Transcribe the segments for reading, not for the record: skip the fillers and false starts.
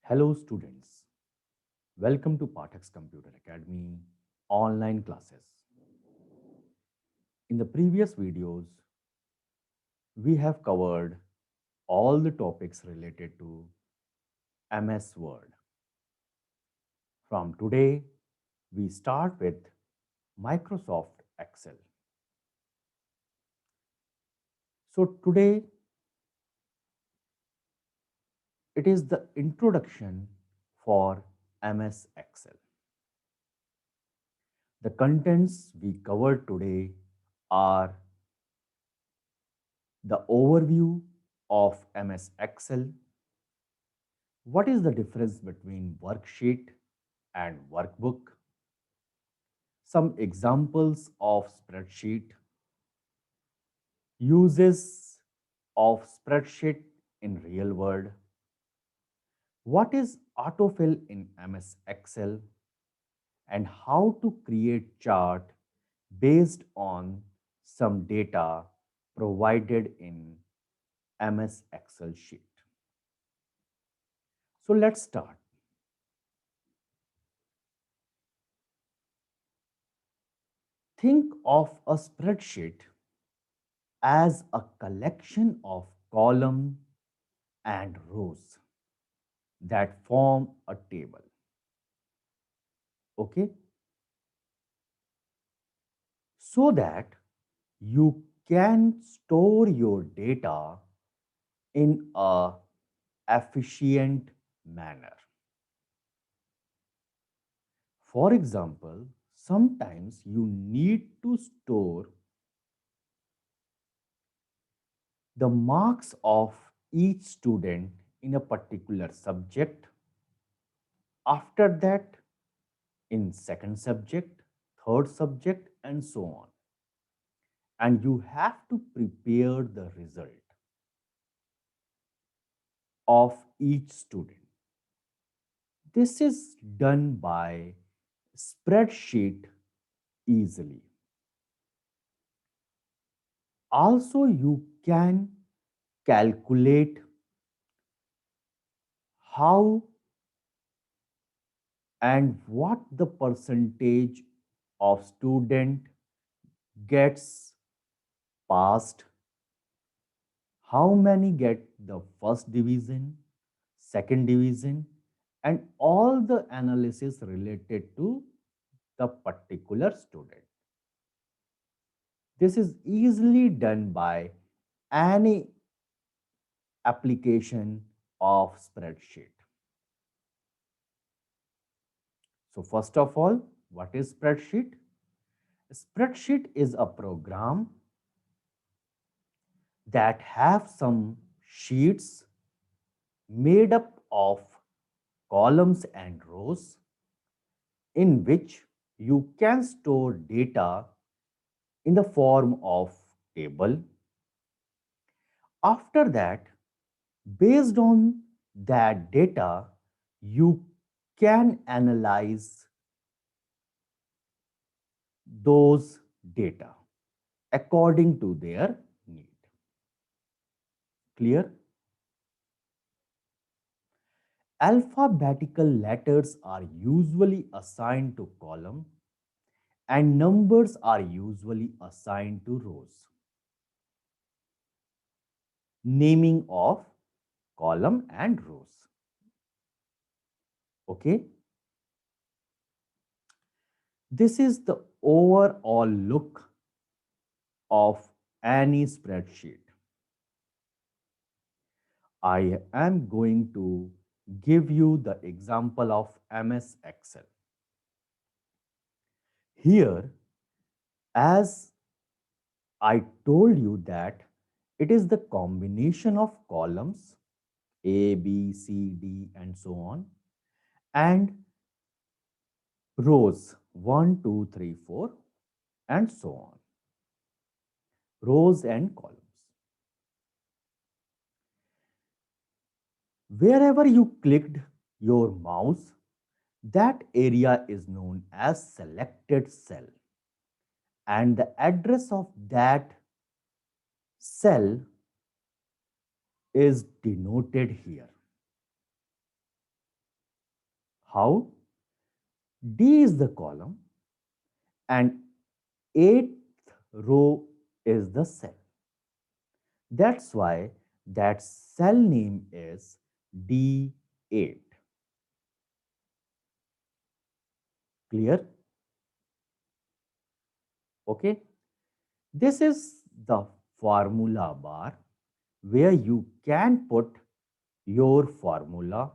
Hello students, welcome to Pathak's Computer Academy online classes. In the previous videos, we have covered all the topics related to MS Word. From today, we start with Microsoft Excel. So today, it is the introduction for MS Excel. The contents we covered today are the overview of MS Excel. What is the difference between worksheet and workbook? Some examples of spreadsheet, uses of spreadsheet in real world. What is autofill in MS Excel and how to create chart based on some data provided in MS Excel sheet. So let's start. Think of a spreadsheet as a collection of columns and rows that form a table. Okay? So that you can store your data in a efficient manner. For example, sometimes you need to store the marks of each student in a particular subject. After that, in second subject, third subject, and so on. And you have to prepare the result of each student. This is done by spreadsheet easily. Also, you can calculate how and what the percentage of student gets passed, how many get the first division, second division, and all the analysis related to the particular student. This is easily done by any application of spreadsheet. So first of all, what is spreadsheet? Spreadsheet is a program that have some sheets made up of columns and rows in which you can store data in the form of table. After that, based on that data, you can analyze those data according to their need. Clear? Alphabetical letters are usually assigned to column and numbers are usually assigned to rows. Naming of column and rows. Okay? This is the overall look of any spreadsheet. I am going to give you the example of MS Excel. Here, as I told you that it is the combination of columns A, B, C, D, and so on, and rows 1, 2, 3, 4, and so on. Rows and columns. Wherever you clicked your mouse, that area is known as selected cell, and the address of that cell is denoted here. How? D is the column and eighth row is the cell. That's why that cell name is D8. Clear? Okay. This is the formula bar where you can put your formula,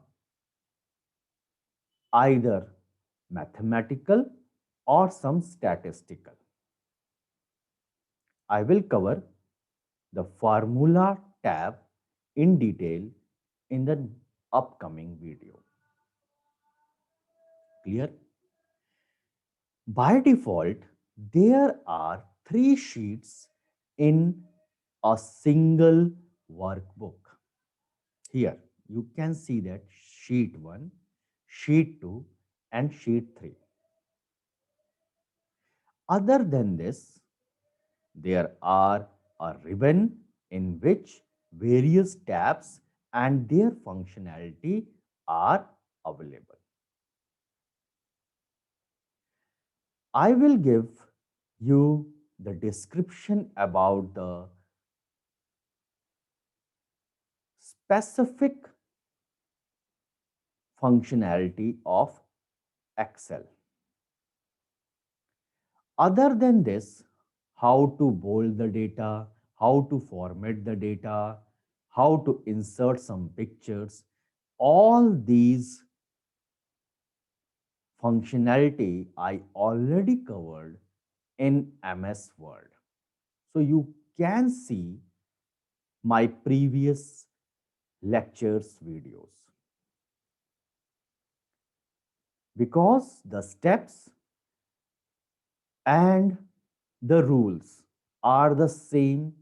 either mathematical or some statistical. I will cover the formula tab in detail in the upcoming video. Clear? By default, there are three sheets in a single workbook. Here you can see that sheet 1, sheet 2 and sheet 3. Other than this, there are a ribbon in which various tabs and their functionality are available. I will give you the description about the specific functionality of Excel. Other than this, how to bold the data, how to format the data, how to insert some pictures, all these functionality I already covered in MS Word. So you can see my previous lectures videos. Because the steps and the rules are the same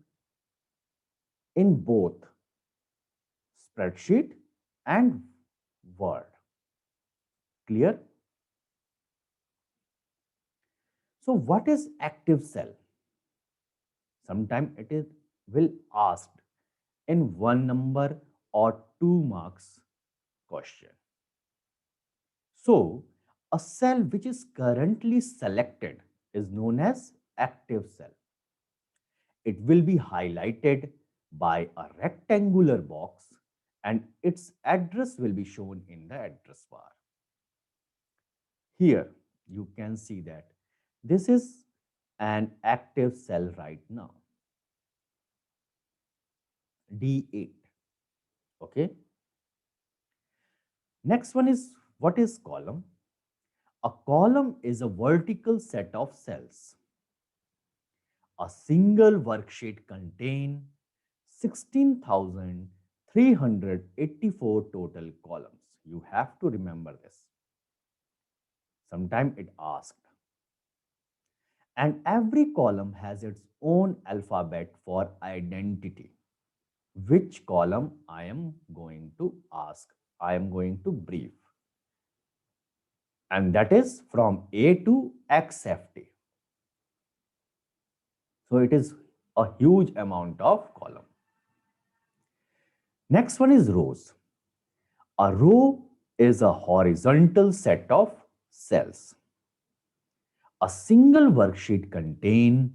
in both spreadsheet and Word. Clear? So what is active cell? Sometimes it is will asked in 1 number or 2 marks question. So a cell which is currently selected is known as active cell. It will be highlighted by a rectangular box and its address will be shown in the address bar. Here you can see that this is an active cell right now, D8. Okay. Next one is, what is column? A column is a vertical set of cells. A single worksheet contains 16,384 total columns. You have to remember this. Sometime it asked. And every column has its own alphabet for identity. Which column I am going to ask? I am going to brief. And that is from A to XFT. So it is a huge amount of column. Next one is rows. A row is a horizontal set of cells. A single worksheet contains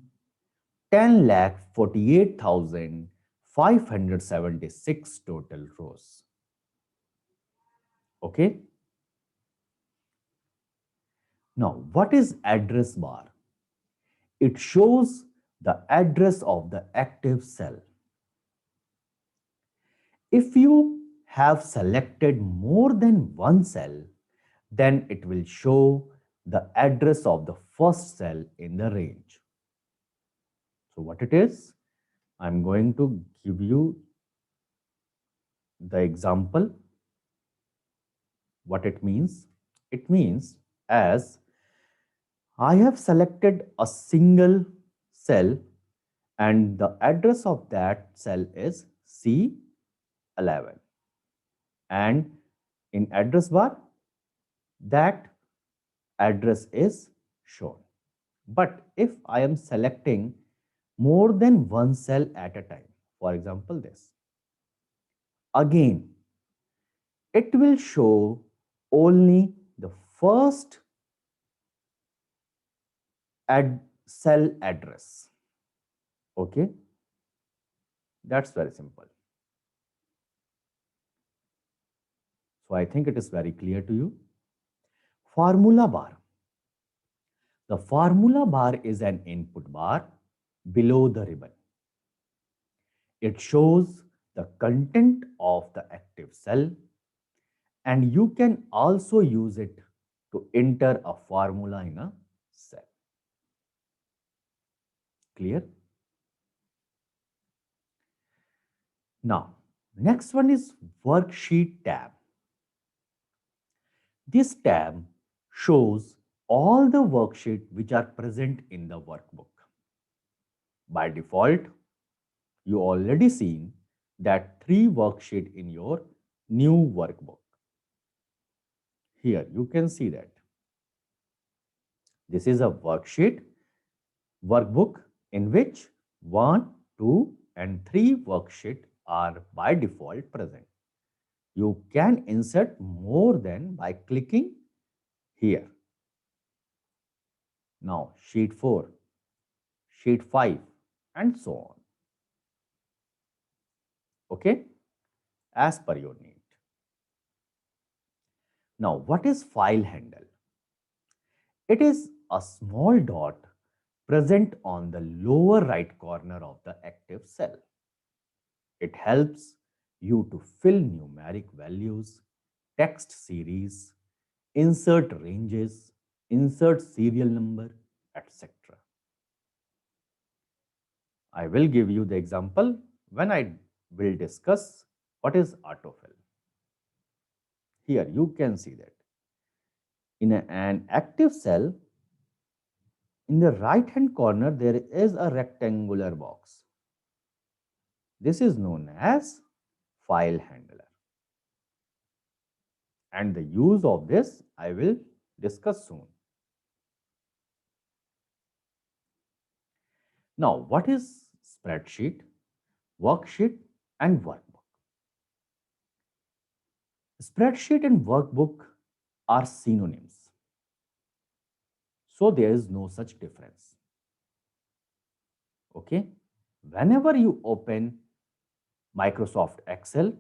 10,48,576 total rows. Okay. Now, what is address bar? It shows the address of the active cell. If you have selected more than one cell, then it will show the address of the first cell in the range. So what it is? I'm going to give you the example. What it means? It means, as I have selected a single cell and the address of that cell is C11, and in address bar that address is shown. But if I am selecting more than one cell at a time, for example this, again it will show only First, add cell address. Okay, that's very simple. So I think it is very clear to you. Formula bar. The formula bar is an input bar below the ribbon. It shows the content of the active cell, and you can also use it to enter a formula in a cell. Clear? Now, next one is Worksheet tab. This tab shows all the worksheets which are present in the workbook. By default, you already seen that 3 worksheets in your new workbook. Here you can see that. This is a workbook in which 1, 2 and 3 worksheets are by default present. You can insert more than by clicking here. Now sheet 4, sheet 5 and so on. Okay, as per your need. Now what is file handle? It is a small dot present on the lower right corner of the active cell. It helps you to fill numeric values, text series, insert ranges, insert serial number, etc. I will give you the example when I will discuss what is autofill. Here you can see that in an active cell, in the right hand corner there is a rectangular box. This is known as file handler. And the use of this I will discuss soon. Now, what is spreadsheet, worksheet, and workbook? Spreadsheet and workbook are synonyms. So there is no such difference. Okay? Whenever you open Microsoft Excel,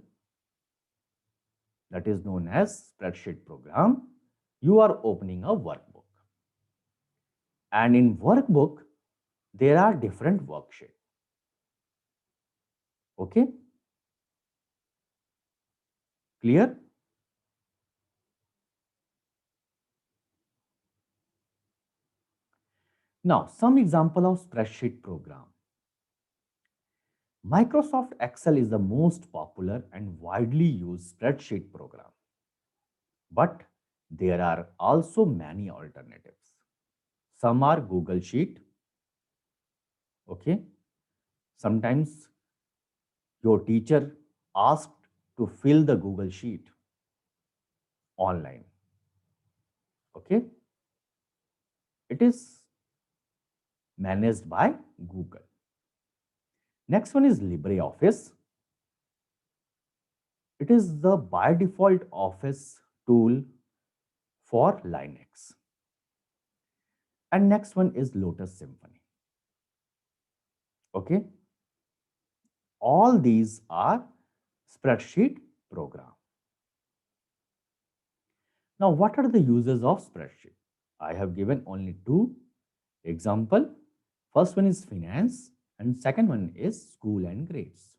that is known as spreadsheet program, you are opening a workbook. And in workbook, there are different worksheets. Okay? Clear? Now, some example of spreadsheet program. Microsoft Excel is the most popular and widely used spreadsheet program. But there are also many alternatives. Some are Google Sheet. Okay. Sometimes your teacher asked to fill the Google Sheet online. Okay. It is managed by Google. Next one is LibreOffice. It is the by default office tool for Linux. And next one is Lotus Symphony. Okay. All these are spreadsheet program. Now, what are the uses of spreadsheet? I have given only 2 example. First one is finance and second one is school and grades.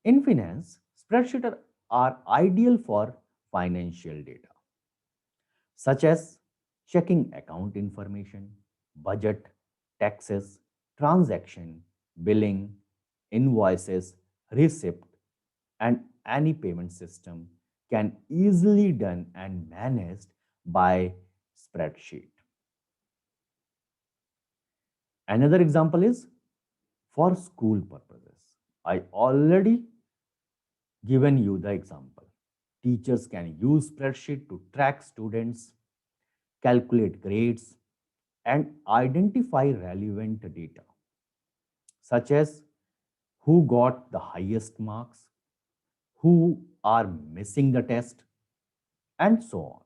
In finance, spreadsheets are ideal for financial data, such as checking account information, budget, taxes, transaction, billing, invoices, receipt, and any payment system can easily done and managed by spreadsheet. Another example is for school purposes. I already given you the example. Teachers can use spreadsheet to track students, calculate grades, and identify relevant data, such as who got the highest marks, who are missing the test, and so on.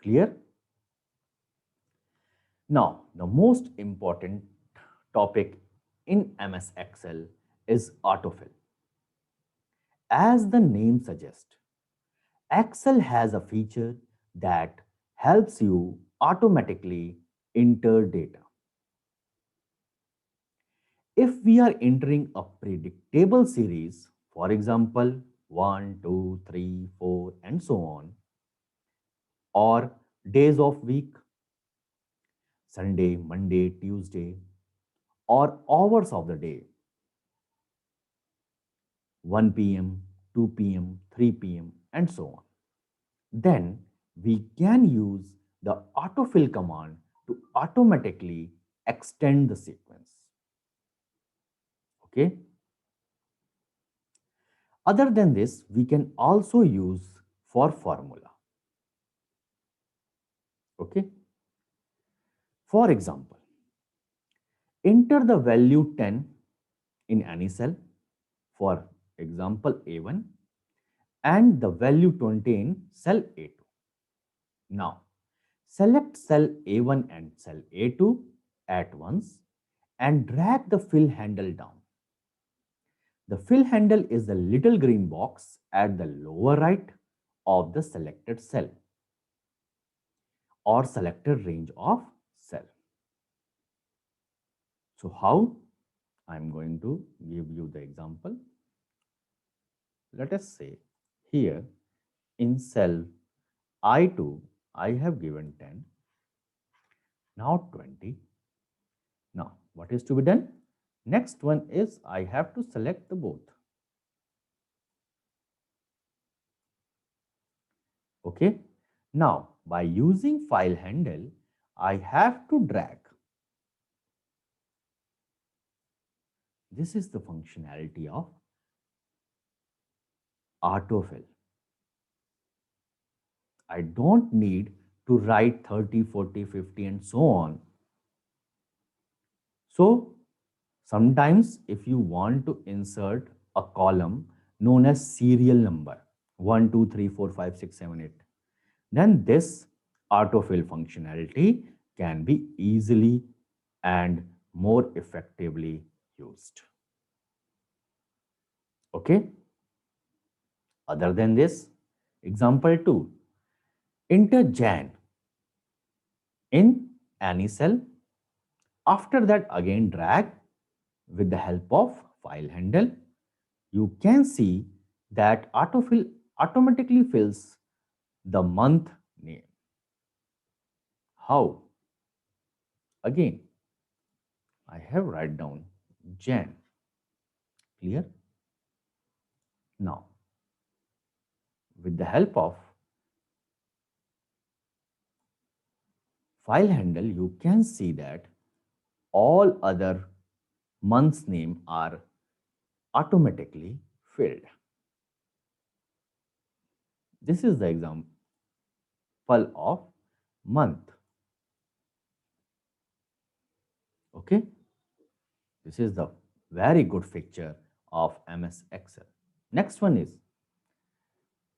Clear? Now, the most important topic in MS Excel is autofill. As the name suggests, Excel has a feature that helps you automatically enter data. If we are entering a predictable series, for example, 1, 2, 3, 4, and so on, or days of week, Sunday, Monday, Tuesday, or hours of the day, 1 p.m., 2 p.m., 3 p.m., and so on, then we can use the autofill command to automatically extend the sequence. Okay. Other than this, we can also use for formula. Okay. For example, enter the value 10 in any cell, for example A1, and the value 20 in cell A2. Now, select cell A1 and cell A2 at once and drag the fill handle down. The fill handle is the little green box at the lower right of the selected cell or selected range of cell. So how? I'm going to give you the example. Let us say here in cell I2, I have given 10, now 20. Now, what is to be done? Next one is I have to select the both. Okay. Now, by using file handle, I have to drag. This is the functionality of autofill. I don't need to write 30, 40, 50 and so on. So sometimes if you want to insert a column known as serial number 1, 2, 3, 4, 5, 6, 7, 8, then this autofill functionality can be easily and more effectively used. Okay. Other than this, example 2, enter Jan in any cell. After that, again drag with the help of file handle. You can see that autofill automatically fills the month name. How? Again, I have write down Jan. Clear? Now, with the help of file handle, you can see that all other months name are automatically filled. This is the example of month. Okay. This is the very good feature of MS Excel. Next one is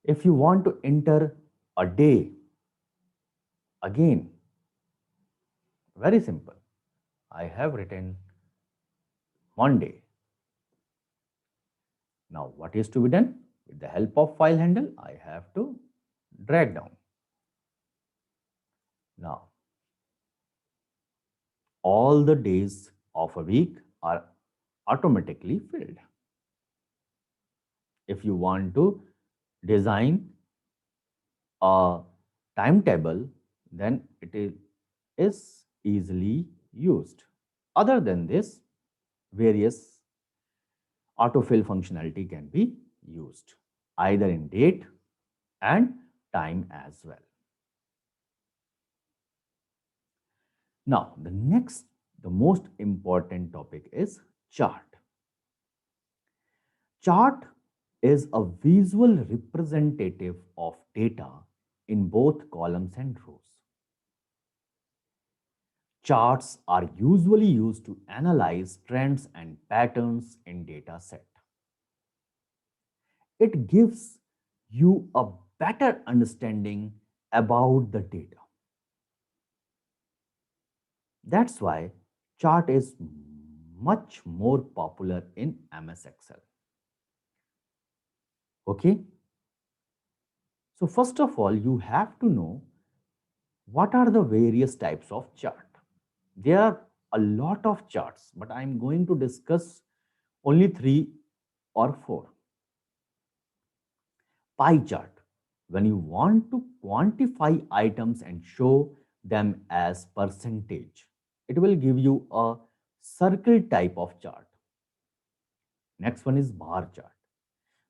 if you want to enter a day, again, very simple. I have written Monday. Now, what is to be done? With the help of file handle, I have to drag down. Now, all the days of a week are automatically filled. If you want to design a timetable, then is easily used. Other than this, various autofill functionality can be used either in date and time as well. Now, the most important topic is chart. Chart is a visual representative of data in both columns and rows. Charts are usually used to analyze trends and patterns in data set. It gives you a better understanding about the data. That's why chart is much more popular in MS Excel. Okay? So first of all, you have to know what are the various types of chart. There are a lot of charts, but I'm going to discuss only 3 or 4. Pie chart. When you want to quantify items and show them as percentage, it will give you a circle type of chart. Next one is bar chart.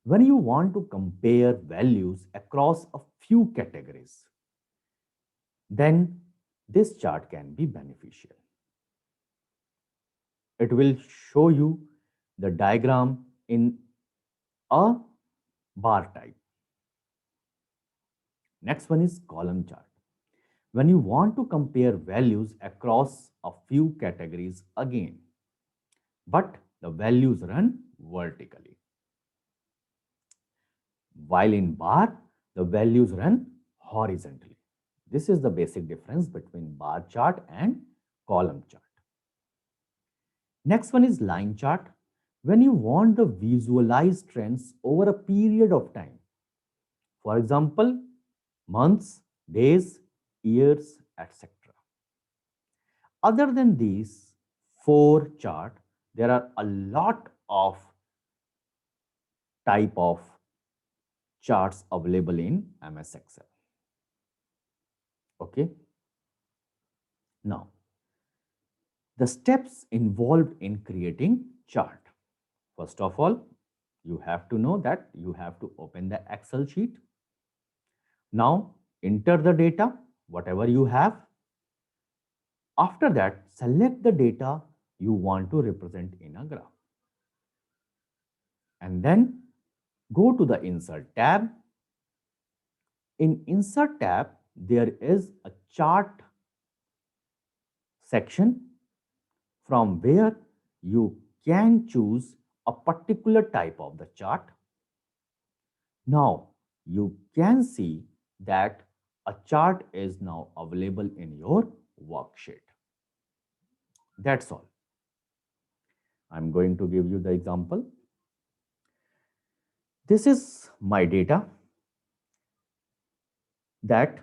When you want to compare values across a few categories, then this chart can be beneficial. It will show you the diagram in a bar type. Next one is column chart. When you want to compare values across a few categories again, but the values run vertically. While in bar, the values run horizontally. This is the basic difference between bar chart and column chart. Next one is line chart. When you want the visualized trends over a period of time, for example, months, days, years, etc. Other than these 4 chart, there are a lot of type of charts available in MS Excel. Okay. Now, the steps involved in creating chart. First of all, you have to know that you have to open the Excel sheet. Now, enter the data, whatever you have. After that, select the data you want to represent in a graph. And then go to the Insert tab. In Insert tab, there is a chart section from where you can choose a particular type of the chart. Now, you can see that a chart is now available in your worksheet. That's all. I'm going to give you the example. This is my data that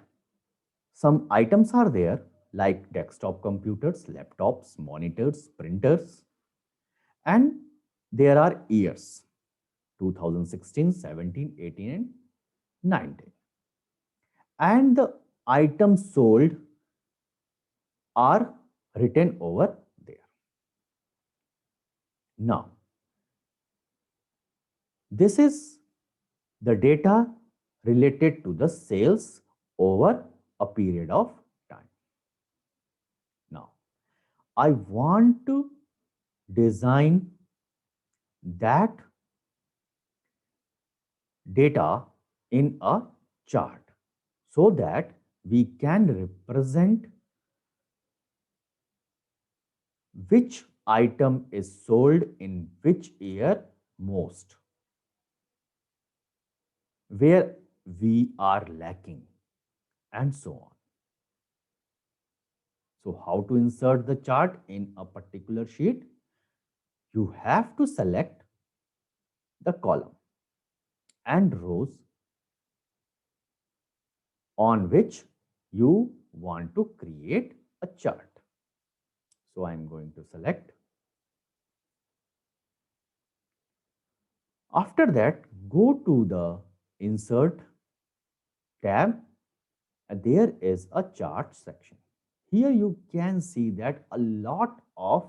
some items are there like desktop computers, laptops, monitors, printers, and there are years 2016, 17, 18, and 19. And the items sold are written over there. Now, this is the data related to the sales over a period of time. Now, I want to design that data in a chart so that we can represent which item is sold in which year most, where we are lacking, and so on. So, how to insert the chart in a particular sheet? You have to select the column and rows on which you want to create a chart. So, I am going to select. After that, go to the Insert tab. And there is a chart section. Here you can see that a lot of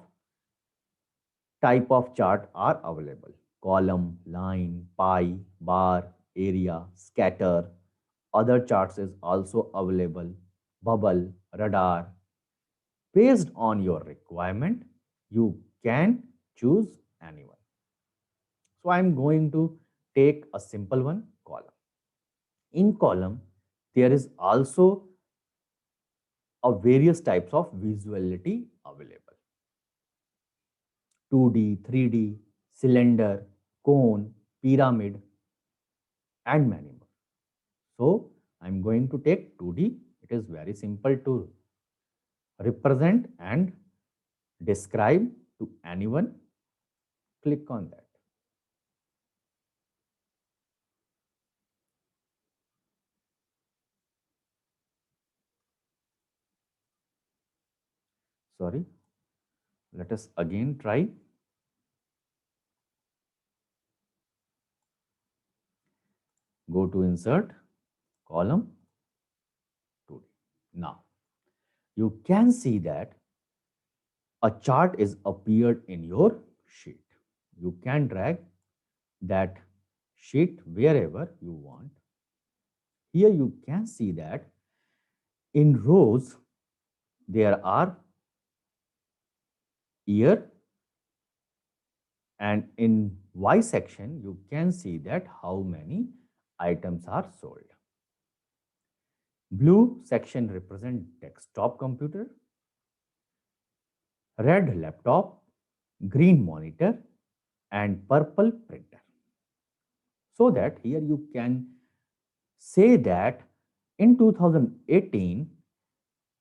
type of chart are available. Column, line, pie, bar, area, scatter. Other charts is also available. Bubble, radar. Based on your requirement, you can choose anyone. So I'm going to take a simple one, column. In column, there is also a various types of visuality available. 2D, 3D, cylinder, cone, pyramid, and many more. So I'm going to take 2D. It is very simple to represent and describe to anyone. Click on that. Sorry. Let us again try. Go to insert, column, 2D. Now, you can see that a chart is appeared in your sheet. You can drag that sheet wherever you want. Here you can see that in rows there are year, and in Y section you can see that how many items are sold. Blue section represent desktop computer, red laptop, green monitor, and purple printer. So that here you can say that in 2018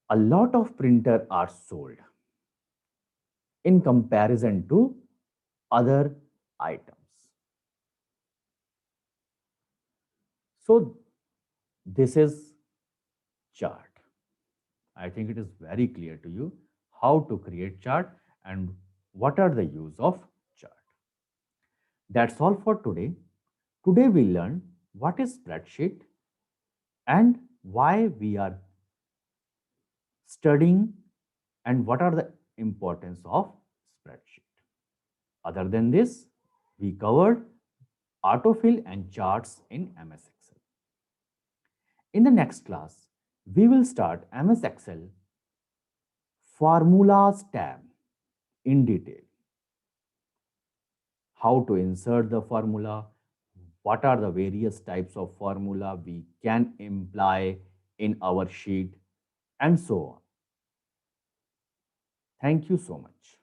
a lot of printer are sold in comparison to other items. So this is chart. I think it is very clear to you how to create chart and what are the use of chart. That's all for today. Today we learned what is spreadsheet and why we are studying and what are the importance of spreadsheet. Other than this, we covered autofill and charts in MS Excel. In the next class, we will start MS Excel formulas tab in detail. How to insert the formula, what are the various types of formula we can imply in our sheet, and so on. Thank you so much.